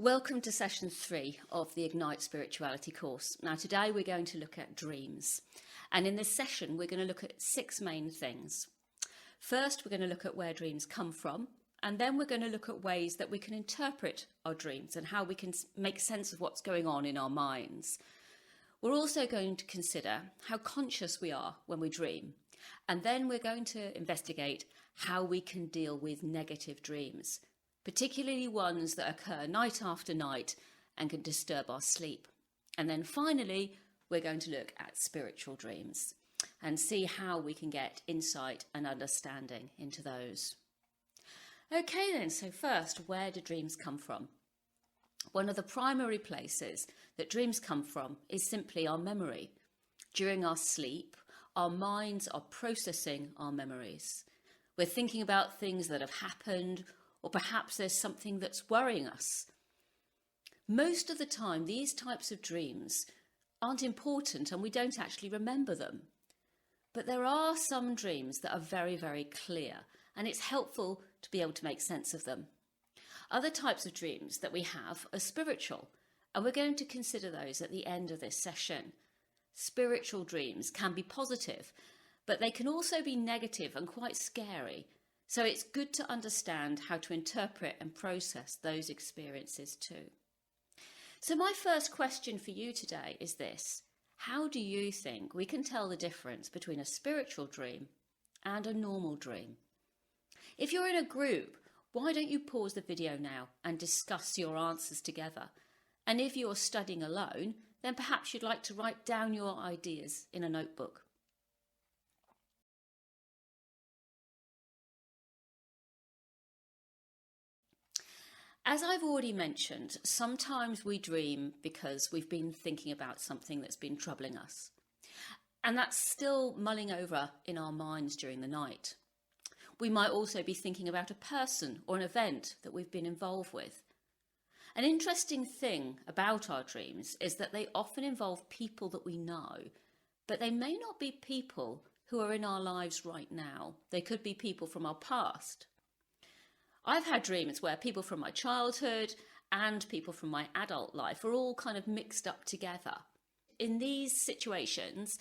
Welcome to session 3 of the Ignite Spirituality course. Now today we're going to look at dreams, and in this session we're going to look at 6 main things. First, we're going to look at where dreams come from, and then we're going to look at ways that we can interpret our dreams and how we can make sense of what's going on in our minds. We're also going to consider how conscious we are when we dream, and then we're going to investigate how we can deal with negative dreams, particularly ones that occur night after night and can disturb our sleep. And then finally, we're going to look at spiritual dreams and see how we can get insight and understanding into those. Okay then, so first, where do dreams come from? One of the primary places that dreams come from is simply our memory. During our sleep, our minds are processing our memories. We're thinking about things that have happened, or perhaps there's something that's worrying us. Most of the time, these types of dreams aren't important and we don't actually remember them. But there are some dreams that are very, very clear, and it's helpful to be able to make sense of them. Other types of dreams that we have are spiritual, and we're going to consider those at the end of this session. Spiritual dreams can be positive, but they can also be negative and quite scary. So it's good to understand how to interpret and process those experiences too. So my first question for you today is this: how do you think we can tell the difference between a spiritual dream and a normal dream? If you're in a group, why don't you pause the video now and discuss your answers together? And if you're studying alone, then perhaps you'd like to write down your ideas in a notebook. As I've already mentioned, sometimes we dream because we've been thinking about something that's been troubling us. And that's still mulling over in our minds during the night. We might also be thinking about a person or an event that we've been involved with. An interesting thing about our dreams is that they often involve people that we know, but they may not be people who are in our lives right now. They could be people from our past. I've had dreams where people from my childhood and people from my adult life are all kind of mixed up together. In these situations,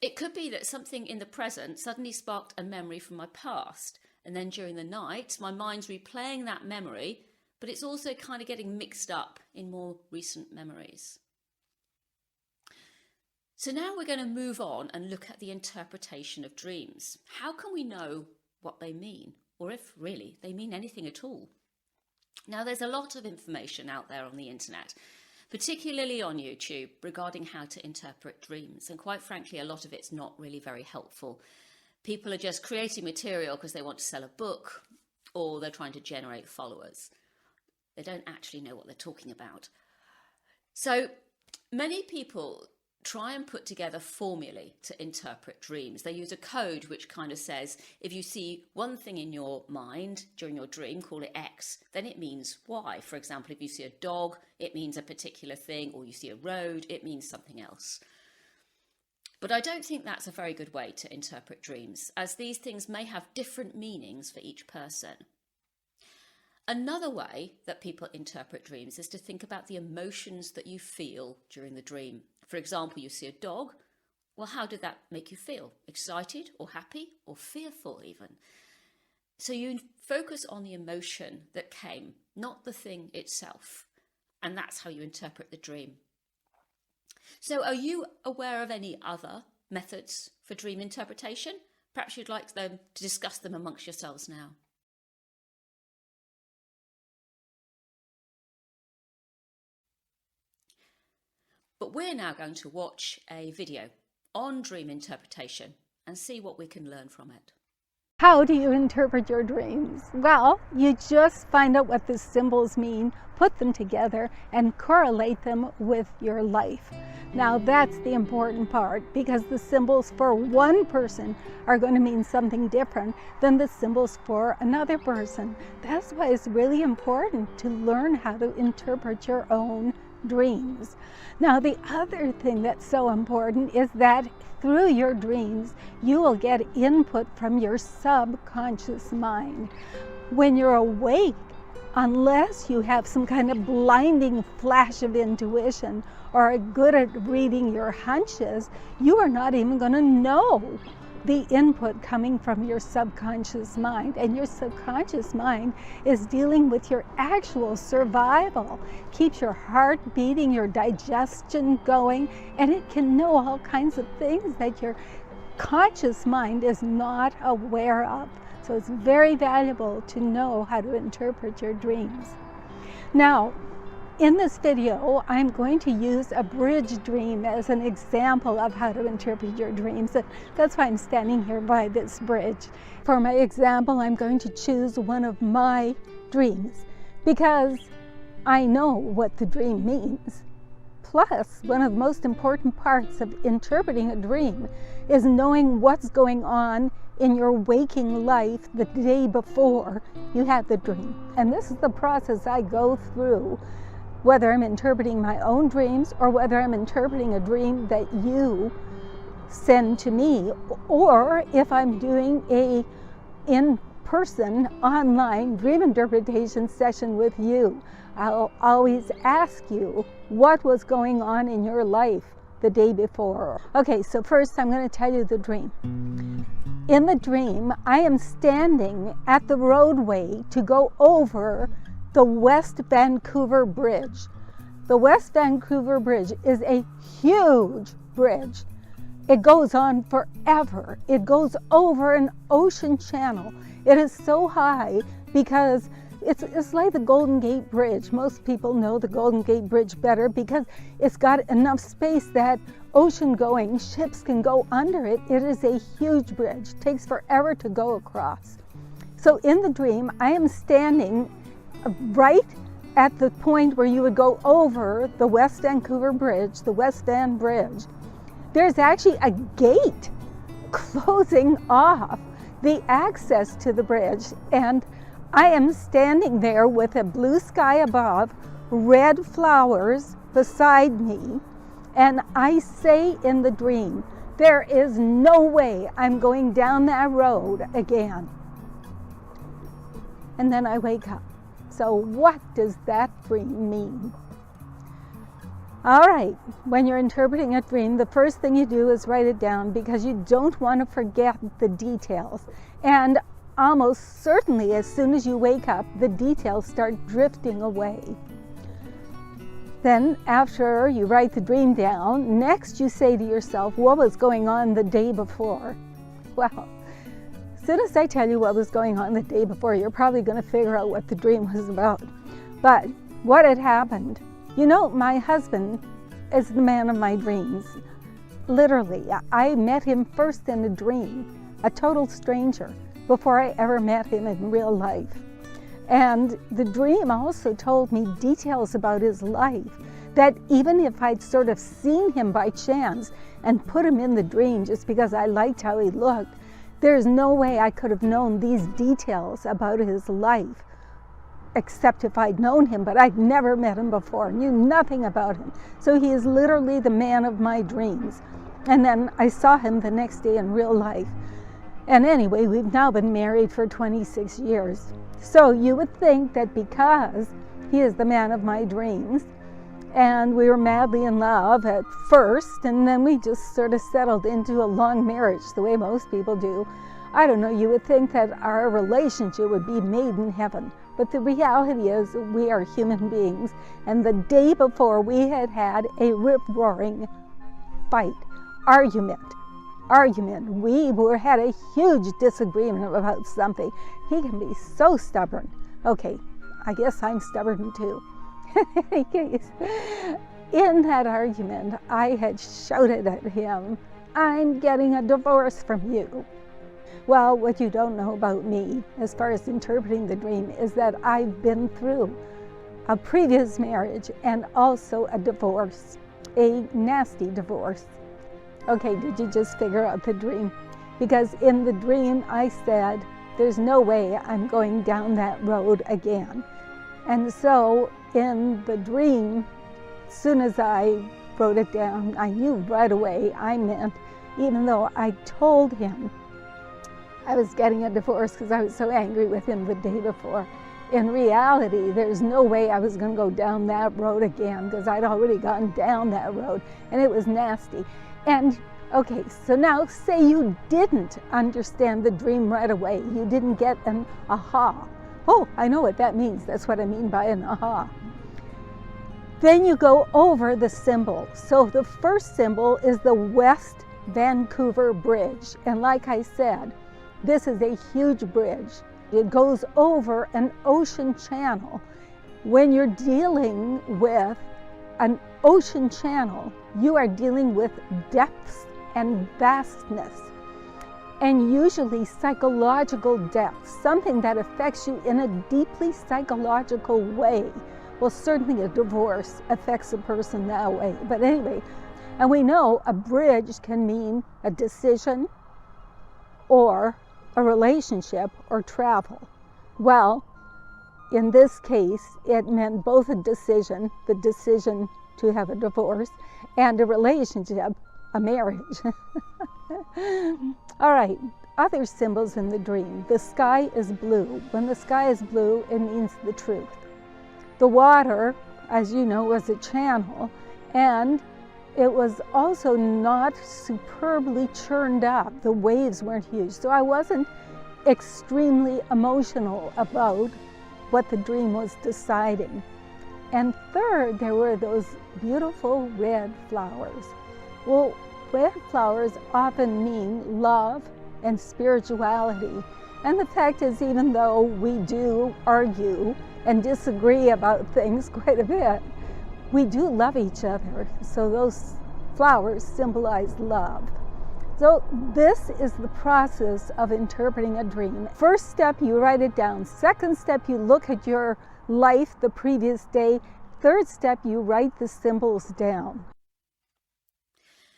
it could be that something in the present suddenly sparked a memory from my past, and then during the night, my mind's replaying that memory, but it's also kind of getting mixed up in more recent memories. So now we're going to move on and look at the interpretation of dreams. How can we know what they mean? Or if really they mean anything at all. Now, there's a lot of information out there on the internet, particularly on YouTube, regarding how to interpret dreams. And quite frankly, a lot of it's not really very helpful. People are just creating material because they want to sell a book, or they're trying to generate followers. They don't actually know what they're talking about. So many people try and put together formulae to interpret dreams. They use a code which kind of says, if you see one thing in your mind during your dream, call it X, then it means Y. For example, if you see a dog, it means a particular thing, or you see a road, it means something else. But I don't think that's a very good way to interpret dreams, as these things may have different meanings for each person. Another way that people interpret dreams is to think about the emotions that you feel during the dream. For example, you see a dog. Well, how did that make you feel? Excited or happy or fearful even? So you focus on the emotion that came, not the thing itself. And that's how you interpret the dream. So are you aware of any other methods for dream interpretation? Perhaps you'd like them to discuss them amongst yourselves now. But we're now going to watch a video on dream interpretation and see what we can learn from it. How do you interpret your dreams? Well, you just find out what the symbols mean, put them together, and correlate them with your life. Now that's the important part, because the symbols for one person are going to mean something different than the symbols for another person. That's why it's really important to learn how to interpret your own dreams. Now, the other thing that's so important is that through your dreams, you will get input from your subconscious mind. When you're awake, unless you have some kind of blinding flash of intuition or are good at reading your hunches, you are not even going to know the input coming from your subconscious mind. And your subconscious mind is dealing with your actual survival, keeps your heart beating, your digestion going, and it can know all kinds of things that your conscious mind is not aware of. So it's very valuable to know how to interpret your dreams. Now, in this video, I'm going to use a bridge dream as an example of how to interpret your dreams. That's why I'm standing here by this bridge. For my example, I'm going to choose one of my dreams because I know what the dream means. Plus, one of the most important parts of interpreting a dream is knowing what's going on in your waking life the day before you had the dream. And this is the process I go through, whether I'm interpreting my own dreams or whether I'm interpreting a dream that you send to me, or if I'm doing a in-person online dream interpretation session with you. I'll always ask you what was going on in your life the day before. Okay, so first I'm going to tell you the dream. In the dream, I am standing at the roadway to go over the West Vancouver Bridge. The West Vancouver Bridge is a huge bridge. It goes on forever. It goes over an ocean channel. It is so high because it's like the Golden Gate Bridge. Most people know the Golden Gate Bridge better because it's got enough space that ocean-going ships can go under it. It is a huge bridge. It takes forever to go across. So in the dream, I am standing right at the point where you would go over the West Vancouver Bridge, the West Van Bridge. There's actually a gate closing off the access to the bridge, and I am standing there with a blue sky above, red flowers beside me, and I say in the dream, there is no way I'm going down that road again. And then I wake up. So what does that dream mean? All right, when you're interpreting a dream, the first thing you do is write it down because you don't want to forget the details. And almost certainly as soon as you wake up, the details start drifting away. Then after you write the dream down, next you say to yourself, what was going on the day before? Well, as soon as I tell you what was going on the day before, you're probably going to figure out what the dream was about. But what had happened? You know, my husband is the man of my dreams. Literally, I met him first in a dream, a total stranger, before I ever met him in real life. And the dream also told me details about his life that even if I'd sort of seen him by chance and put him in the dream just because I liked how he looked, there's no way I could have known these details about his life except if I'd known him, but I'd never met him before, knew nothing about him. So he is literally the man of my dreams. And then I saw him the next day in real life. And anyway, we've now been married for 26 years. So you would think that because he is the man of my dreams, and we were madly in love at first, and then we just sort of settled into a long marriage the way most people do. I don't know, you would think that our relationship would be made in heaven. But the reality is we are human beings. And the day before we had had a rip-roaring fight, argument. We had a huge disagreement about something. He can be so stubborn. Okay, I guess I'm stubborn too. In any case, in that argument, I had shouted at him, "I'm getting a divorce from you." Well, what you don't know about me, as far as interpreting the dream, is that I've been through a previous marriage and also a divorce, a nasty divorce. Okay, did you just figure out the dream? Because in the dream I said, there's no way I'm going down that road again. And so in the dream, as soon as I wrote it down, I knew right away I meant, even though I told him I was getting a divorce because I was so angry with him the day before, in reality, there's no way I was going to go down that road again because I'd already gone down that road and it was nasty. And okay, so now say you didn't understand the dream right away. You didn't get an aha. Oh, I know what that means. That's what I mean by an aha. Then you go over the symbol. So the first symbol is the West Vancouver Bridge. And like I said, this is a huge bridge. It goes over an ocean channel. When you're dealing with an ocean channel, you are dealing with depths and vastness, and usually psychological depth, something that affects you in a deeply psychological way. Well, certainly a divorce affects a person that way, but anyway, and we know a bridge can mean a decision or a relationship or travel. Well, in this case, it meant both a decision, the decision to have a divorce, and a relationship, a marriage. All right, other symbols in the dream. The sky is blue. When the sky is blue, it means the truth. The water, as you know, was a channel, and it was also not superbly churned up. The waves weren't huge, so I wasn't extremely emotional about what the dream was deciding. And third, there were those beautiful red flowers. Well, red flowers often mean love and spirituality. And the fact is, even though we do argue and disagree about things quite a bit, we do love each other. So those flowers symbolize love. So this is the process of interpreting a dream. First step, you write it down. Second step, you look at your life the previous day. Third step, you write the symbols down.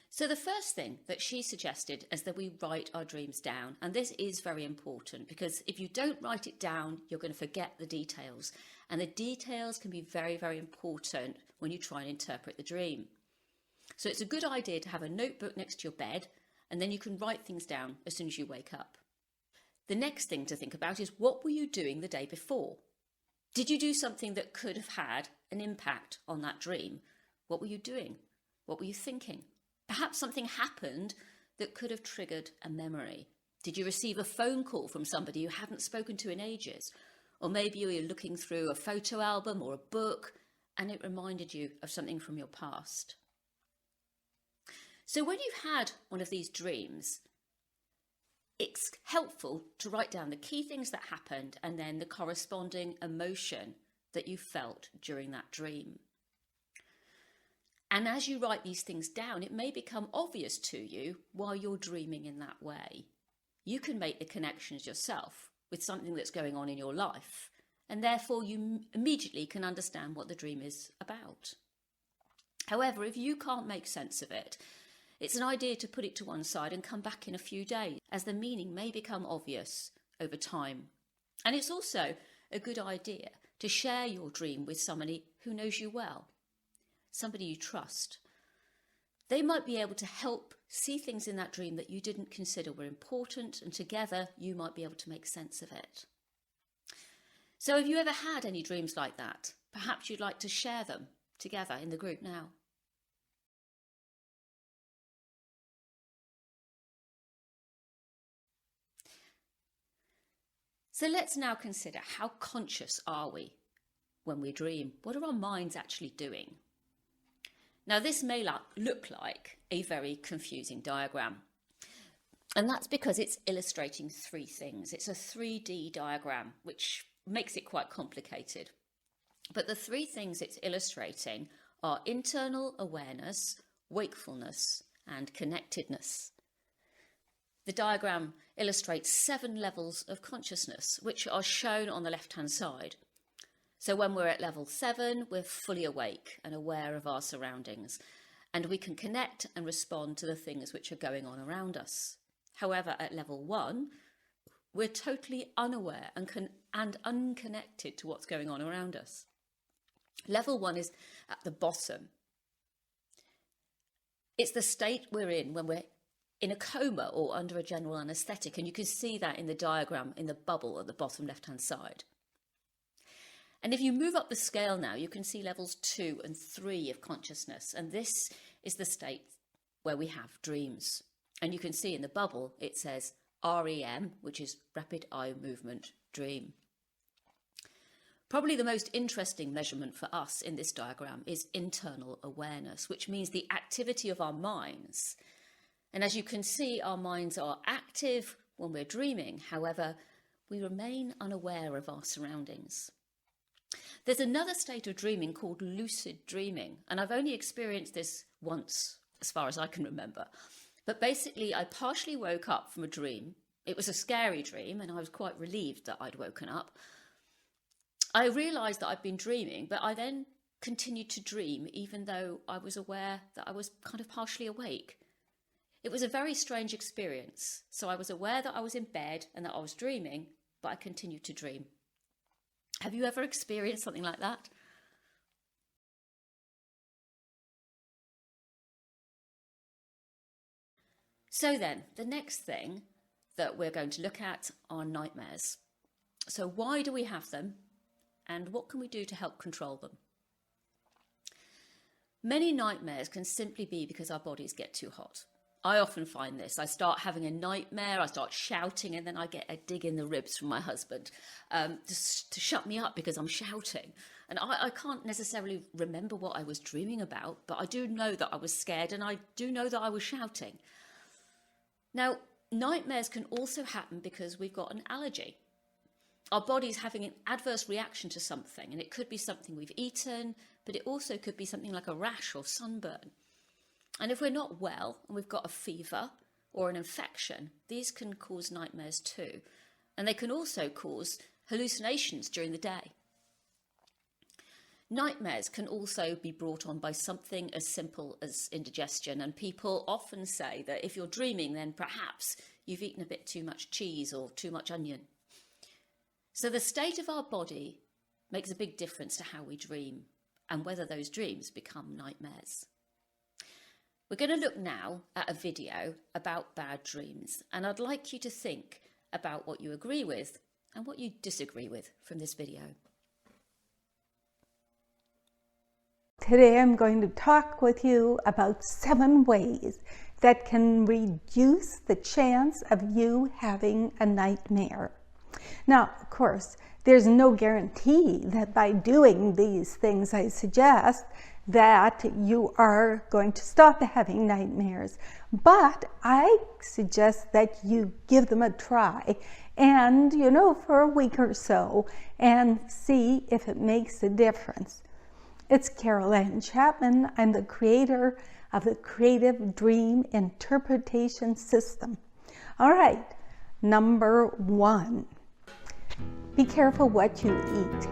So the first thing that she suggested is that we write our dreams down. And this is very important because if you don't write it down, you're going to forget the details. And the details can be very, very important when you try and interpret the dream. So it's a good idea to have a notebook next to your bed, and then you can write things down as soon as you wake up. The next thing to think about is, what were you doing the day before? Did you do something that could have had an impact on that dream? What were you doing? What were you thinking? Perhaps something happened that could have triggered a memory. Did you receive a phone call from somebody you hadn't spoken to in ages? Or maybe you were looking through a photo album or a book and it reminded you of something from your past. So when you've had one of these dreams, it's helpful to write down the key things that happened and then the corresponding emotion that you felt during that dream. And as you write these things down, it may become obvious to you while you're dreaming in that way. You can make the connections yourself with something that's going on in your life, and therefore you immediately can understand what the dream is about. However, if you can't make sense of it, it's an idea to put it to one side and come back in a few days, as the meaning may become obvious over time. And it's also a good idea to share your dream with somebody who knows you well, somebody you trust. They might be able to help see things in that dream that you didn't consider were important, and together you might be able to make sense of it. So have you ever had any dreams like that? Perhaps you'd like to share them together in the group now. So let's now consider, how conscious are we when we dream? What are our minds actually doing? Now this may look like a very confusing diagram, and that's because it's illustrating three things. It's a 3D diagram, which makes it quite complicated. But the three things it's illustrating are internal awareness, wakefulness, and connectedness. The diagram illustrates 7 levels of consciousness, which are shown on the left-hand side. So when we're at level 7, we're fully awake and aware of our surroundings, and we can connect and respond to the things which are going on around us. However, at level 1, we're totally unaware and unconnected to what's going on around us. Level 1 is at the bottom. It's the state we're in when we're in a coma or under a general anaesthetic, and you can see that in the diagram in the bubble at the bottom left-hand side. And if you move up the scale now, you can see levels 2 and 3 of consciousness. And this is the state where we have dreams. And you can see in the bubble, it says REM, which is rapid eye movement dream. Probably the most interesting measurement for us in this diagram is internal awareness, which means the activity of our minds. And as you can see, our minds are active when we're dreaming. However, we remain unaware of our surroundings. There's another state of dreaming called lucid dreaming, and I've only experienced this once, as far as I can remember. But basically, I partially woke up from a dream. It was a scary dream, and I was quite relieved that I'd woken up. I realised that I'd been dreaming, but I then continued to dream, even though I was aware that I was kind of partially awake. It was a very strange experience. So I was aware that I was in bed and that I was dreaming, but I continued to dream. Have you ever experienced something like that? So then, the next thing that we're going to look at are nightmares. So why do we have them, and what can we do to help control them? Many nightmares can simply be because our bodies get too hot. I often find this. I start having a nightmare, I start shouting, and then I get a dig in the ribs from my husband to shut me up because I'm shouting. And I can't necessarily remember what I was dreaming about, but I do know that I was scared, and I do know that I was shouting. Now, nightmares can also happen because we've got an allergy. Our body's having an adverse reaction to something, and it could be something we've eaten, but it also could be something like a rash or sunburn. And if we're not well and we've got a fever or an infection, these can cause nightmares too. And they can also cause hallucinations during the day. Nightmares can also be brought on by something as simple as indigestion. And people often say that if you're dreaming, then perhaps you've eaten a bit too much cheese or too much onion. So the state of our body makes a big difference to how we dream and whether those dreams become nightmares. We're going to look now at a video about bad dreams, and I'd like you to think about what you agree with and what you disagree with from this video. Today I'm going to talk with you about 7 ways that can reduce the chance of you having a nightmare. Now, of course, there's no guarantee that by doing these things I suggest that you are going to stop having nightmares. But I suggest that you give them a try and, for a week or so and see if it makes a difference. It's Carol Ann Chapman. I'm the creator of the Creative Dream Interpretation System. All right, number 1. Be careful what you eat.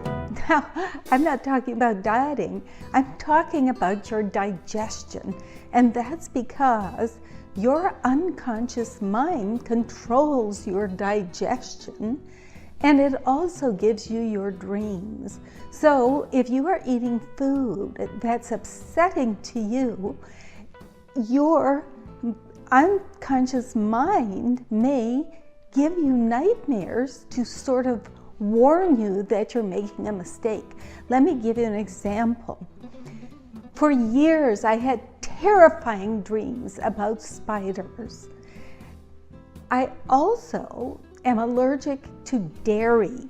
Now, I'm not talking about dieting. I'm talking about your digestion. And that's because your unconscious mind controls your digestion, and it also gives you your dreams. So if you are eating food that's upsetting to you, your unconscious mind may give you nightmares to sort of warn you that you're making a mistake. Let me give you an example. For years, I had terrifying dreams about spiders. I also am allergic to dairy,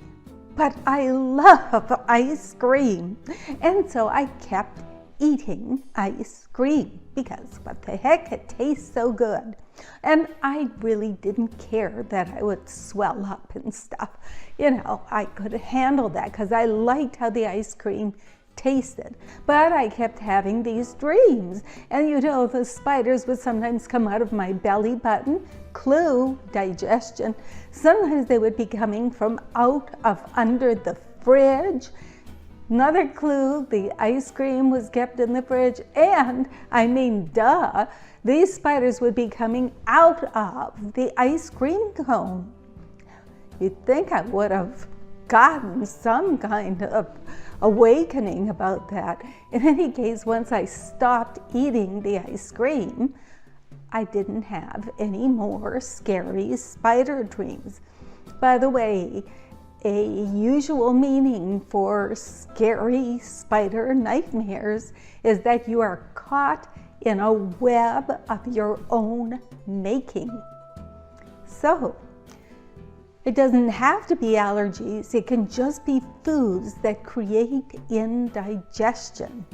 but I love ice cream. And so I kept eating ice cream because what the heck, it tastes so good. And I really didn't care that I would swell up and stuff. I could handle that because I liked how the ice cream tasted. But I kept having these dreams. And the spiders would sometimes come out of my belly button. Clue, digestion. Sometimes they would be coming from out of under the fridge. Another clue, the ice cream was kept in the fridge. And, duh, these spiders would be coming out of the ice cream cone. You'd think I would have gotten some kind of awakening about that. In any case, once I stopped eating the ice cream, I didn't have any more scary spider dreams. By the way, a usual meaning for scary spider nightmares is that you are caught in a web of your own making. So, it doesn't have to be allergies, it can just be foods that create indigestion.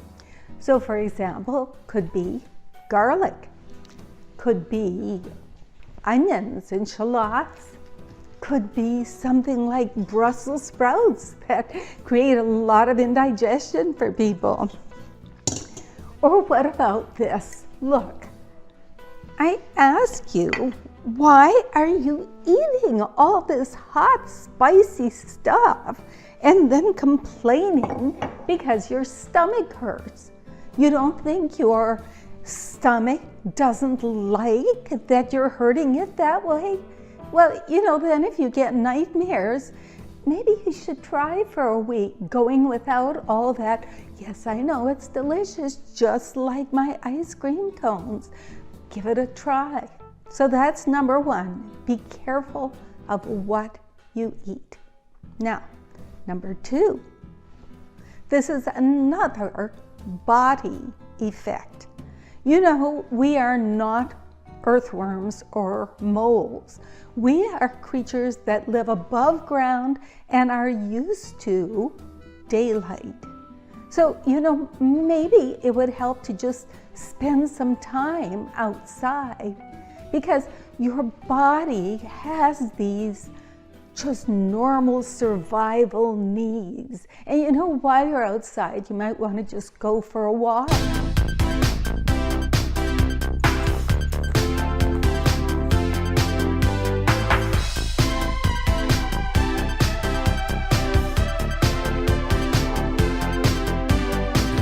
So for example, could be garlic, could be onions and shallots, could be something like Brussels sprouts that create a lot of indigestion for people. Or what about this? Look, I ask you, why are you eating all this hot, spicy stuff and then complaining because your stomach hurts? You don't think your stomach doesn't like that you're hurting it that way? Well, then if you get nightmares, maybe you should try for a week going without all that. Yes, I know it's delicious, just like my ice cream cones. Give it a try. So that's number one. Be careful of what you eat. Now, number two, this is another body effect. We are not earthworms or moles. We are creatures that live above ground and are used to daylight. So, maybe it would help to just spend some time outside, because your body has these just normal survival needs. And while you're outside, you might want to just go for a walk.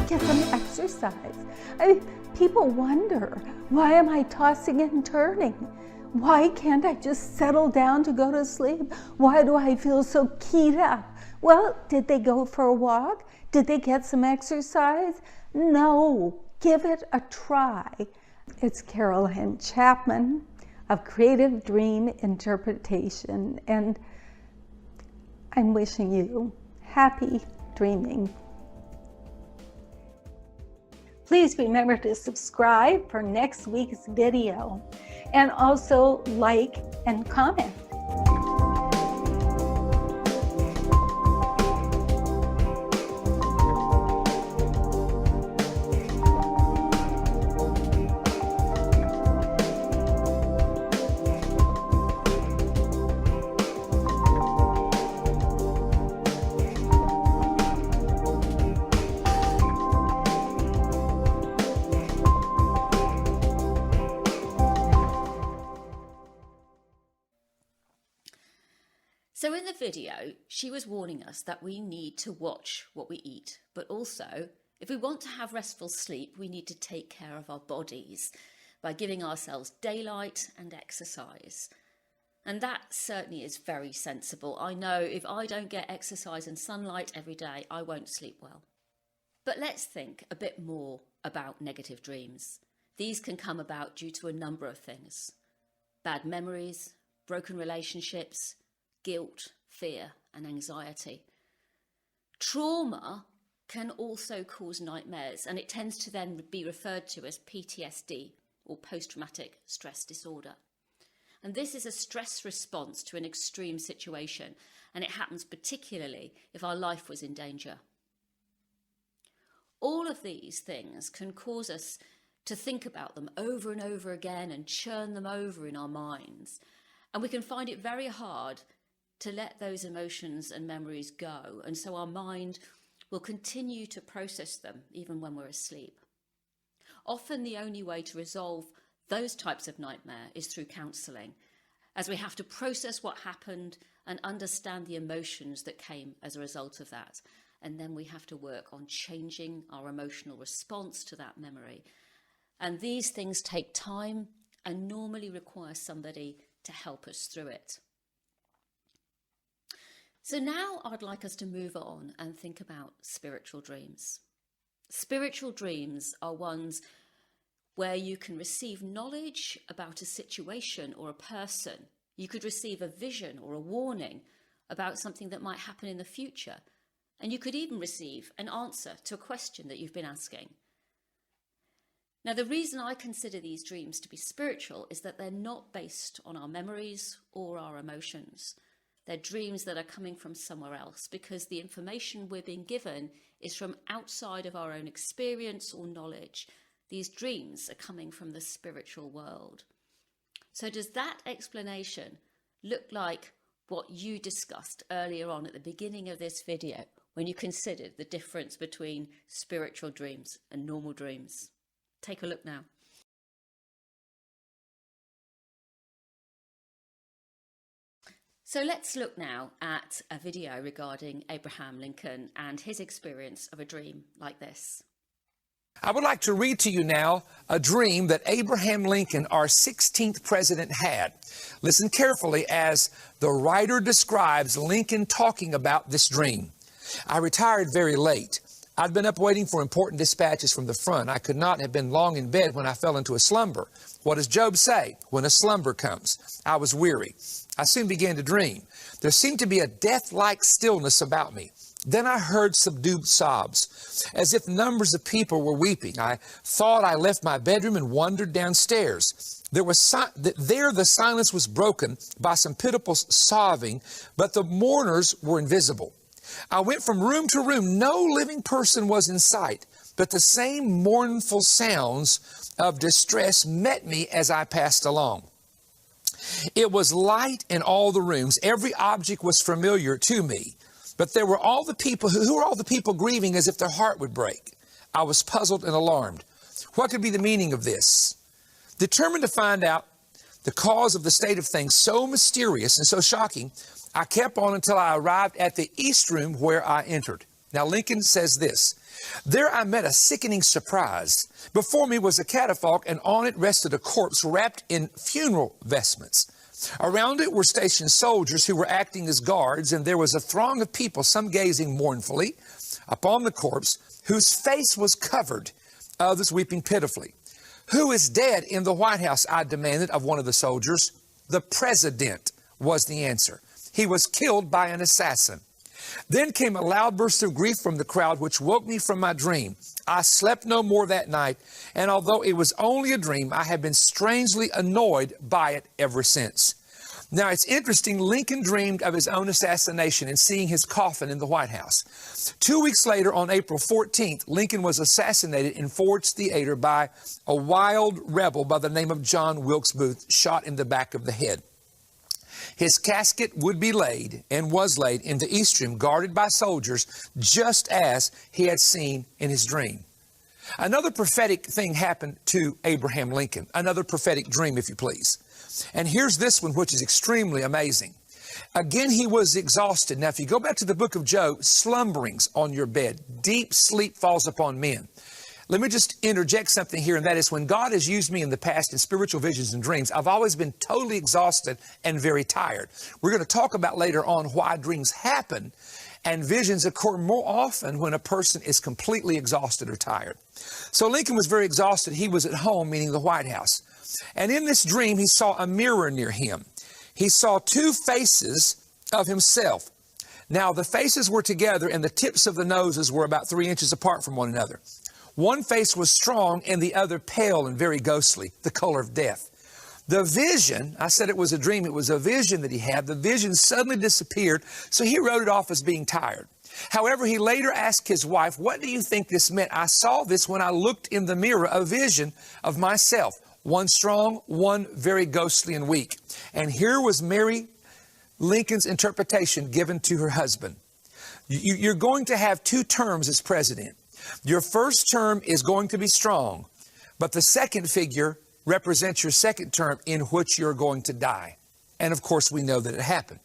Get some exercise. People wonder, why am I tossing and turning? Why can't I just settle down to go to sleep? Why do I feel so keyed up? Well, did they go for a walk? Did they get some exercise? No, give it a try. It's Chapman of Creative Dream Interpretation, and I'm wishing you happy dreaming. Please remember to subscribe for next week's video, and also like and comment. So in the video, she was warning us that we need to watch what we eat, but also, if we want to have restful sleep, we need to take care of our bodies by giving ourselves daylight and exercise. And that certainly is very sensible. I know if I don't get exercise and sunlight every day, I won't sleep well. But let's think a bit more about negative dreams. These can come about due to a number of things: bad memories, broken relationships, guilt, fear, and anxiety. Trauma can also cause nightmares, and it tends to then be referred to as PTSD, or post-traumatic stress disorder. And this is a stress response to an extreme situation, and it happens particularly if our life was in danger. All of these things can cause us to think about them over and over again and churn them over in our minds. And we can find it very hard to let those emotions and memories go, and so our mind will continue to process them even when we're asleep. Often the only way to resolve those types of nightmare is through counselling, as we have to process what happened and understand the emotions that came as a result of that. And then we have to work on changing our emotional response to that memory. And these things take time and normally require somebody to help us through it. So now I'd like us to move on and think about spiritual dreams. Spiritual dreams are ones where you can receive knowledge about a situation or a person. You could receive a vision or a warning about something that might happen in the future. And you could even receive an answer to a question that you've been asking. Now, the reason I consider these dreams to be spiritual is that they're not based on our memories or our emotions. They're dreams that are coming from somewhere else, because the information we're being given is from outside of our own experience or knowledge. These dreams are coming from the spiritual world. So does that explanation look like what you discussed earlier on at the beginning of this video when you considered the difference between spiritual dreams and normal dreams? Take a look now. So let's look now at a video regarding Abraham Lincoln and his experience of a dream like this. I would like to read to you now a dream that Abraham Lincoln, our 16th president, had. Listen carefully as the writer describes Lincoln talking about this dream. I retired very late. I'd been up waiting for important dispatches from the front. I could not have been long in bed when I fell into a slumber. What does Job say? When a slumber comes. I was weary. I soon began to dream. There seemed to be a death-like stillness about me. Then I heard subdued sobs, as if numbers of people were weeping. I thought I left my bedroom and wandered downstairs. There the silence was broken by some pitiful sobbing, but the mourners were invisible. I went from room to room. No living person was in sight, but the same mournful sounds of distress met me as I passed along. It was light in all the rooms. Every object was familiar to me, but there were all the people who were all the people grieving as if their heart would break. I was puzzled and alarmed. What could be the meaning of this? Determined to find out the cause of the state of things so mysterious and so shocking, I kept on until I arrived at the east room where I entered. Now, Lincoln says this: there I met a sickening surprise. Before me was a catafalque, and on it rested a corpse wrapped in funeral vestments. Around it were stationed soldiers who were acting as guards, and there was a throng of people, some gazing mournfully upon the corpse, whose face was covered, others weeping pitifully. Who is dead in the White House? I demanded of one of the soldiers. The president, was the answer. He was killed by an assassin. Then came a loud burst of grief from the crowd, which woke me from my dream. I slept no more that night, and although it was only a dream, I have been strangely annoyed by it ever since. Now, it's interesting, Lincoln dreamed of his own assassination and seeing his coffin in the White House. 2 weeks later, on April 14th, Lincoln was assassinated in Ford's Theater by a wild rebel by the name of John Wilkes Booth, shot in the back of the head. His casket would be laid, and was laid, in the East Room, guarded by soldiers, just as he had seen in his dream. Another prophetic thing happened to Abraham Lincoln, another prophetic dream, if you please. And here's this one, which is extremely amazing. Again, he was exhausted. Now, if you go back to the book of Job, slumberings on your bed, deep sleep falls upon men. Let me just interject something here, and that is when God has used me in the past in spiritual visions and dreams, I've always been totally exhausted and very tired. We're going to talk about later on why dreams happen and visions occur more often when a person is completely exhausted or tired. So Lincoln was very exhausted. He was at home, meaning the White House. And in this dream, he saw a mirror near him. He saw two faces of himself. Now, the faces were together, and the tips of the noses were about 3 inches apart from one another. One face was strong and the other pale and very ghostly, the color of death. The vision, I said it was a dream, it was a vision that he had. The vision suddenly disappeared, so he wrote it off as being tired. However, he later asked his wife, what do you think this meant? I saw this when I looked in the mirror, a vision of myself. One strong, one very ghostly and weak. And here was Mary Lincoln's interpretation given to her husband. You're going to have 2 terms as president. Your first term is going to be strong, but the second figure represents your second term in which you're going to die. And of course, we know that it happened.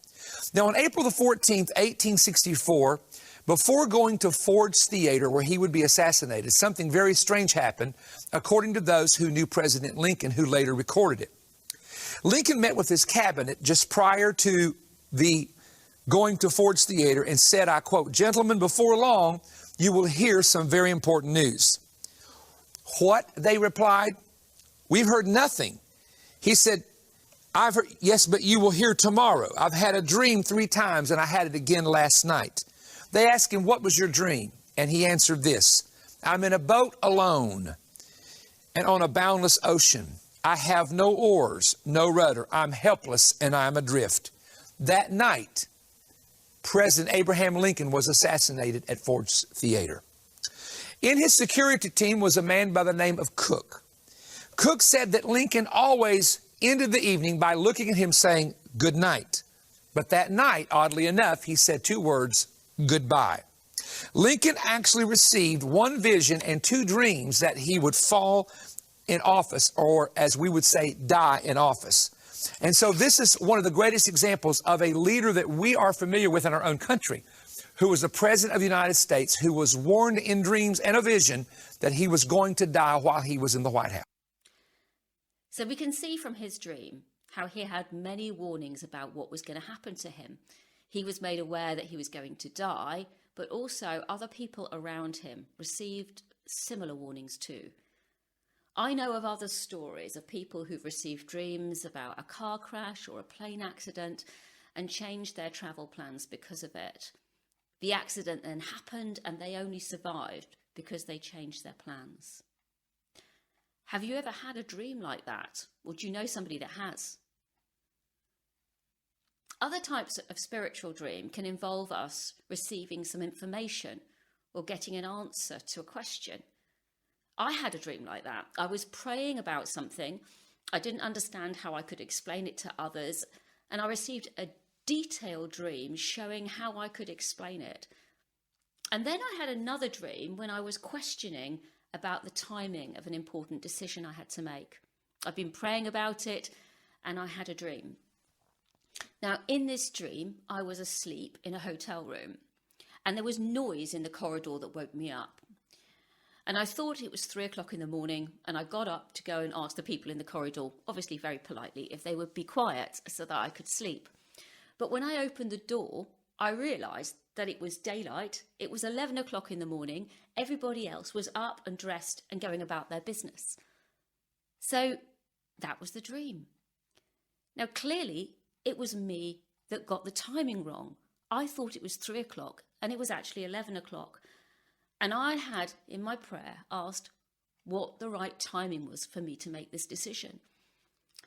Now, on April the 14th, 1864, before going to Ford's Theater where he would be assassinated, something very strange happened, according to those who knew President Lincoln, who later recorded it. Lincoln met with his cabinet just prior to the going to Ford's Theater and said, I quote, "Gentlemen, before long, you will hear some very important news." What? They replied. We've heard nothing. He said, I've heard, yes, but you will hear tomorrow. I've had a dream 3 times and I had it again last night. They asked him, what was your dream? And he answered this, I'm in a boat alone and on a boundless ocean. I have no oars, no rudder. I'm helpless and I'm adrift. That night, President Abraham Lincoln was assassinated at Ford's Theater. In his security team was a man by the name of Cook. Cook said that Lincoln always ended the evening by looking at him saying, good night. But that night, oddly enough, he said 2 words, goodbye. Lincoln actually received 1 vision and 2 dreams that he would fall in office, or as we would say, die in office. And so this is one of the greatest examples of a leader that we are familiar with in our own country, who was the President of the United States, who was warned in dreams and a vision that he was going to die while he was in the White House. So we can see from his dream how he had many warnings about what was going to happen to him. He was made aware that he was going to die, but also other people around him received similar warnings too. I know of other stories of people who've received dreams about a car crash or a plane accident and changed their travel plans because of it. The accident then happened and they only survived because they changed their plans. Have you ever had a dream like that? Or do you know somebody that has? Other types of spiritual dream can involve us receiving some information or getting an answer to a question. I had a dream like that. I was praying about something. I didn't understand how I could explain it to others, and I received a detailed dream showing how I could explain it. And then I had another dream when I was questioning about the timing of an important decision I had to make. I've been praying about it, and I had a dream. Now, in this dream, I was asleep in a hotel room, and there was noise in the corridor that woke me up. And I thought it was 3 o'clock in the morning, and I got up to go and ask the people in the corridor, obviously very politely, if they would be quiet so that I could sleep. But when I opened the door, I realised that it was daylight. It was 11 o'clock in the morning. Everybody else was up and dressed and going about their business. So that was the dream. Now, clearly, it was me that got the timing wrong. I thought it was 3 o'clock, and it was actually 11 o'clock. And I had, in my prayer, asked what the right timing was for me to make this decision.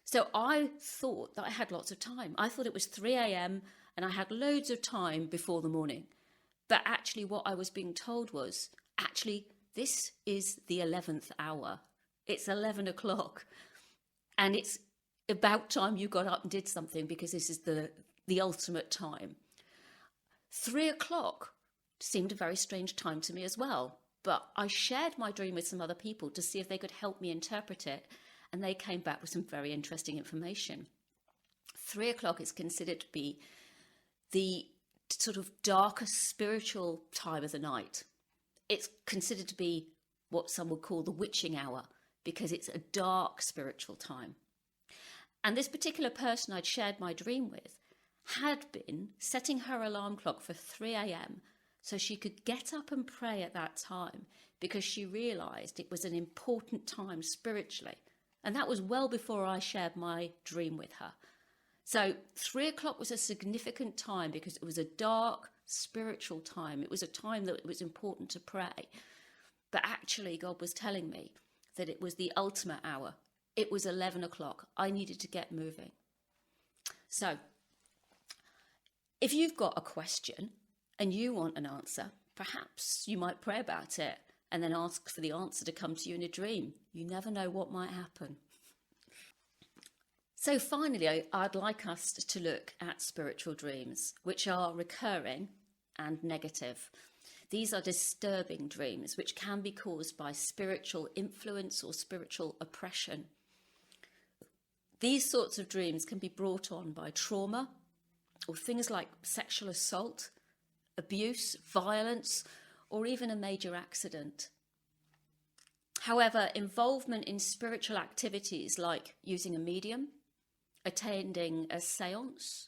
So I thought that I had lots of time. I thought it was 3 a.m. and I had loads of time before the morning. But actually what I was being told was, actually, this is the 11th hour. It's 11 o'clock. And it's about time you got up and did something, because this is the ultimate time. 3 o'clock seemed a very strange time to me as well. But I shared my dream with some other people to see if they could help me interpret it. And they came back with some very interesting information. 3 o'clock is considered to be the sort of darkest spiritual time of the night. It's considered to be what some would call the witching hour, because it's a dark spiritual time. And this particular person I'd shared my dream with had been setting her alarm clock for 3 a.m. so she could get up and pray at that time, because she realised it was an important time spiritually. And that was well before I shared my dream with her. So 3 o'clock was a significant time because it was a dark spiritual time. It was a time that it was important to pray. But actually God was telling me that it was the ultimate hour. It was 11 o'clock. I needed to get moving. So if you've got a question and you want an answer, perhaps you might pray about it and then ask for the answer to come to you in a dream. You never know what might happen. So finally, I'd like us to look at spiritual dreams, which are recurring and negative. These are disturbing dreams, which can be caused by spiritual influence or spiritual oppression. These sorts of dreams can be brought on by trauma or things like sexual assault, abuse, violence, or even a major accident. However, involvement in spiritual activities like using a medium, attending a séance,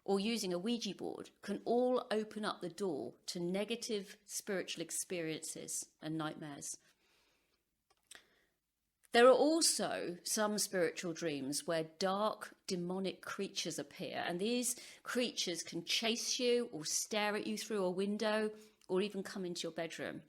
or using a Ouija board can all open up the door to negative spiritual experiences and nightmares. There are also some spiritual dreams where dark demonic creatures appear, and these creatures can chase you or stare at you through a window or even come into your bedroom.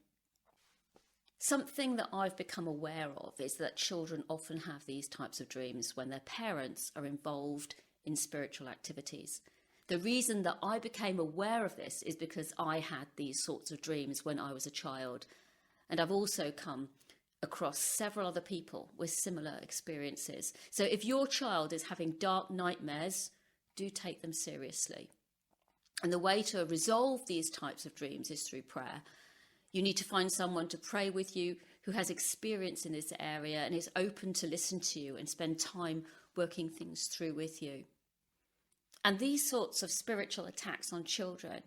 Something that I've become aware of is that children often have these types of dreams when their parents are involved in spiritual activities. The reason that I became aware of this is because I had these sorts of dreams when I was a child, and I've also come across several other people with similar experiences. So if your child is having dark nightmares, do take them seriously. And the way to resolve these types of dreams is through prayer. You need to find someone to pray with you who has experience in this area and is open to listen to you and spend time working things through with you. And these sorts of spiritual attacks on children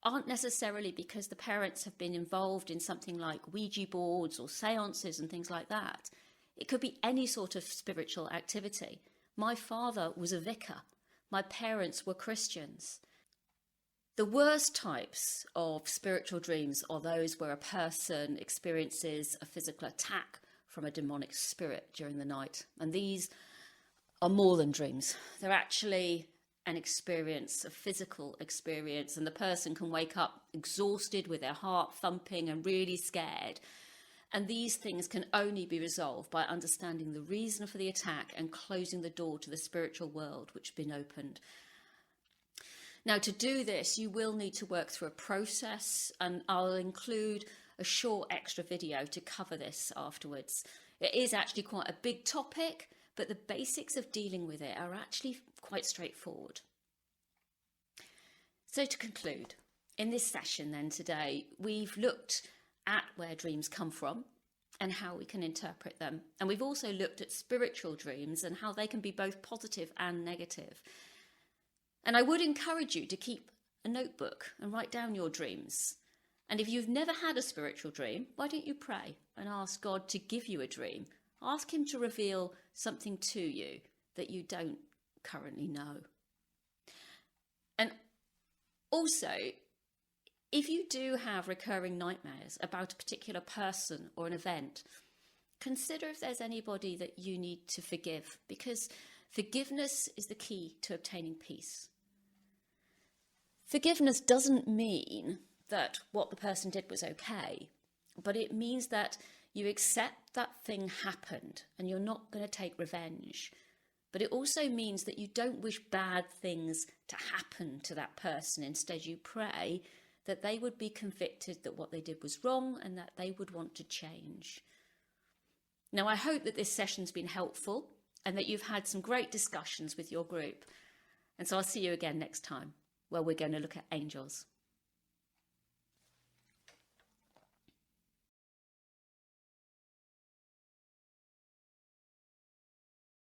aren't necessarily because the parents have been involved in something like Ouija boards or seances and things like that. It could be any sort of spiritual activity. My father was a vicar. My parents were Christians. The worst types of spiritual dreams are those where a person experiences a physical attack from a demonic spirit during the night. And these are more than dreams. They're actually an experience, a physical experience, and the person can wake up exhausted with their heart thumping and really scared. And these things can only be resolved by understanding the reason for the attack and closing the door to the spiritual world which has been opened. Now, to do this, you will need to work through a process, and I'll include a short extra video to cover this afterwards. It is actually quite a big topic, but the basics of dealing with it are actually quite straightforward. So to conclude, in this session then today, we've looked at where dreams come from and how we can interpret them. And we've also looked at spiritual dreams and how they can be both positive and negative. And I would encourage you to keep a notebook and write down your dreams. And if you've never had a spiritual dream, why don't you pray and ask God to give you a dream? Ask him to reveal something to you that you don't currently know. And also, if you do have recurring nightmares about a particular person or an event, consider if there's anybody that you need to forgive, because forgiveness is the key to obtaining peace. Forgiveness doesn't mean that what the person did was okay, but it means that you accept that thing happened and you're not going to take revenge. But it also means that you don't wish bad things to happen to that person. Instead, you pray that they would be convicted that what they did was wrong and that they would want to change. Now, I hope that this session's been helpful and that you've had some great discussions with your group. And so I'll see you again next time, where we're going to look at angels.